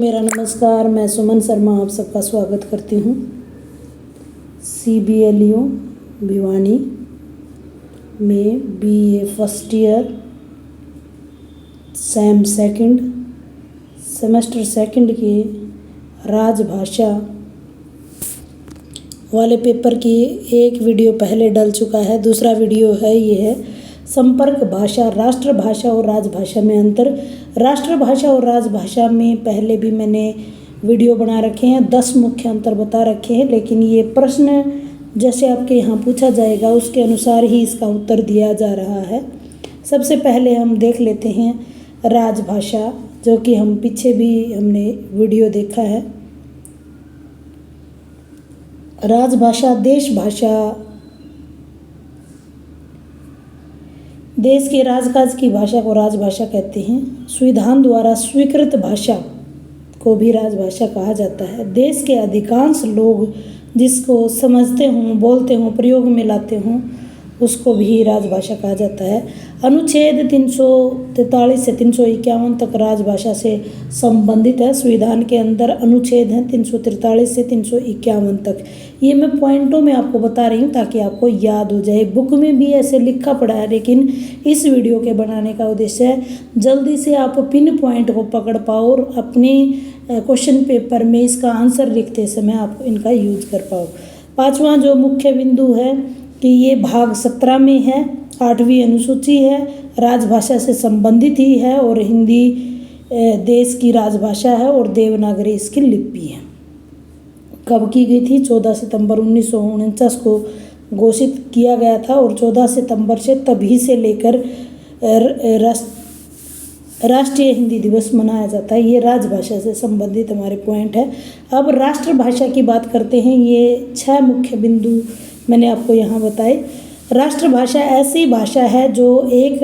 मेरा नमस्कार, मैं सुमन शर्मा आप सबका स्वागत करती हूँ। CBLU भिवानी में BA first year semester second के राजभाषा वाले पेपर की एक वीडियो पहले डल चुका है। दूसरा वीडियो है ये है संपर्क भाषा, राष्ट्रभाषा और राजभाषा में अंतर। राष्ट्रभाषा और राजभाषा में पहले भी मैंने वीडियो बना रखे हैं, 10 मुख्य अंतर बता रखे हैं, लेकिन ये प्रश्न जैसे आपके यहाँ पूछा जाएगा उसके अनुसार ही इसका उत्तर दिया जा रहा है। सबसे पहले हम देख लेते हैं राजभाषा, जो कि हम पीछे भी हमने वीडियो देखा है। राजभाषा देश के राजकाज की भाषा को राजभाषा कहते हैं। संविधान द्वारा स्वीकृत भाषा को भी राजभाषा कहा जाता है। देश के अधिकांश लोग जिसको समझते हों, बोलते हों, प्रयोग में लाते हों, उसको भी राजभाषा कहा जाता है। अनुच्छेद 343 से 351 तक राजभाषा से संबंधित है। संविधान के अंदर अनुच्छेद हैं 343 से 351 तक। ये मैं पॉइंटों में आपको बता रही हूँ ताकि आपको याद हो जाए। बुक में भी ऐसे लिखा पड़ा है, लेकिन इस वीडियो के बनाने का उद्देश्य है जल्दी से आप पिन पॉइंट को पकड़ पाओ और अपने क्वेश्चन पेपर में इसका आंसर लिखते समय आप इनका यूज कर पाओ। पाँचवा जो मुख्य बिंदु है कि ये भाग 17 में है, 8वीं अनुसूची है, राजभाषा से संबंधित ही है और हिंदी देश की राजभाषा है और देवनागरी इसकी लिपि है। कब की गई थी? 14 सितंबर 1949 को घोषित किया गया था और 14 सितंबर से तभी से लेकर राष्ट्रीय हिंदी दिवस मनाया जाता है। ये राजभाषा से संबंधित हमारे पॉइंट है। अब राष्ट्रभाषा की बात करते हैं। ये 6 मुख्य बिंदु मैंने आपको यहाँ बताए। राष्ट्रभाषा ऐसी भाषा है जो एक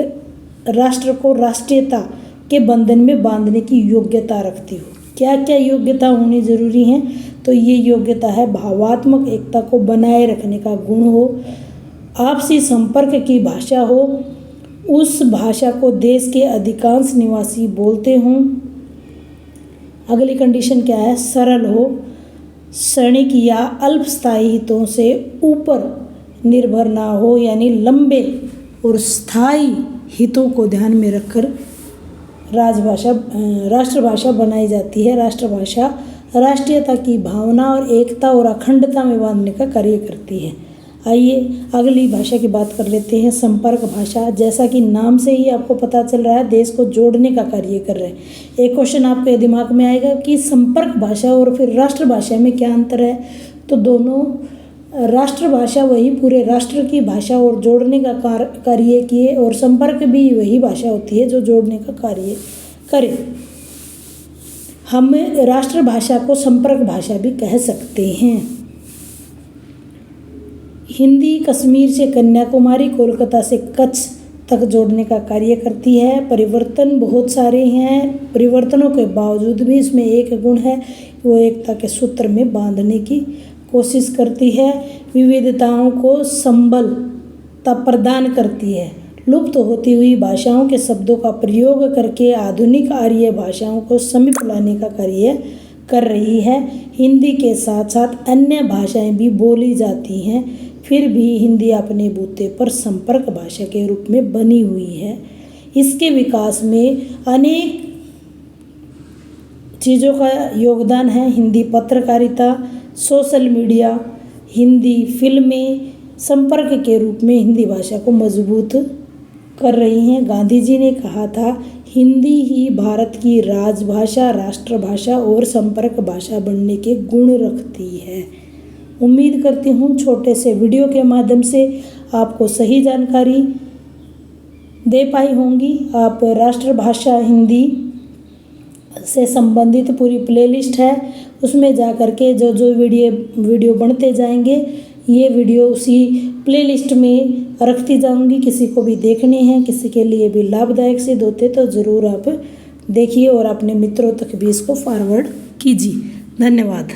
राष्ट्र को राष्ट्रीयता के बंधन में बांधने की योग्यता रखती हो। क्या क्या योग्यता होनी जरूरी है? तो ये योग्यता है भावात्मक एकता को बनाए रखने का गुण हो, आपसी संपर्क की भाषा हो, उस भाषा को देश के अधिकांश निवासी बोलते हों। अगली कंडीशन क्या है? सरल हो, क्षणिक या अल्पस्थायी हितों से ऊपर निर्भर ना हो, यानी लंबे और स्थायी हितों को ध्यान में रखकर राष्ट्रभाषा बनाई जाती है। राष्ट्रभाषा राष्ट्रीयता की भावना और एकता और अखंडता में बांधने का कार्य करती है। आइए अगली भाषा की बात कर लेते हैं, संपर्क भाषा। जैसा कि नाम से ही आपको पता चल रहा है, देश को जोड़ने का कार्य कर रहे हैं। एक क्वेश्चन आपके दिमाग में आएगा कि संपर्क भाषा और फिर राष्ट्रभाषा में क्या अंतर है? तो दोनों राष्ट्रभाषा वही पूरे राष्ट्र की भाषा और जोड़ने का कार्य किए, और संपर्क भी वही भाषा होती है जो जोड़ने का कार्य करे। हम राष्ट्रभाषा को संपर्क भाषा भी कह सकते हैं। हिंदी कश्मीर से कन्याकुमारी, कोलकाता से कच्छ तक जोड़ने का कार्य करती है। परिवर्तन बहुत सारे हैं, परिवर्तनों के बावजूद भी इसमें एक गुण है, वो एकता के सूत्र में बांधने की कोशिश करती है। विविधताओं को संबलता प्रदान करती है। लुप्त होती हुई भाषाओं के शब्दों का प्रयोग करके आधुनिक आर्य भाषाओं को समीप लाने का कार्य कर रही है। हिंदी के साथ साथ अन्य भाषाएं भी बोली जाती हैं, फिर भी हिंदी अपने बूते पर संपर्क भाषा के रूप में बनी हुई है। इसके विकास में अनेक चीज़ों का योगदान है। हिंदी पत्रकारिता, सोशल मीडिया, हिंदी फिल्में संपर्क के रूप में हिंदी भाषा को मजबूत कर रही हैं। गांधी जी ने कहा था, हिंदी ही भारत की राजभाषा, राष्ट्रभाषा और संपर्क भाषा बनने के गुण रखती है। उम्मीद करती हूँ छोटे से वीडियो के माध्यम से आपको सही जानकारी दे पाई होंगी। आप राष्ट्रभाषा हिंदी से संबंधित पूरी प्लेलिस्ट है, उसमें जा कर के जो जो वीडियो बनते जाएंगे, ये वीडियो उसी प्लेलिस्ट में रखती जाऊंगी। किसी को भी देखने हैं, किसी के लिए भी लाभदायक सिद्ध होते तो ज़रूर आप देखिए और अपने मित्रों तक भी इसको फॉरवर्ड कीजिए। धन्यवाद।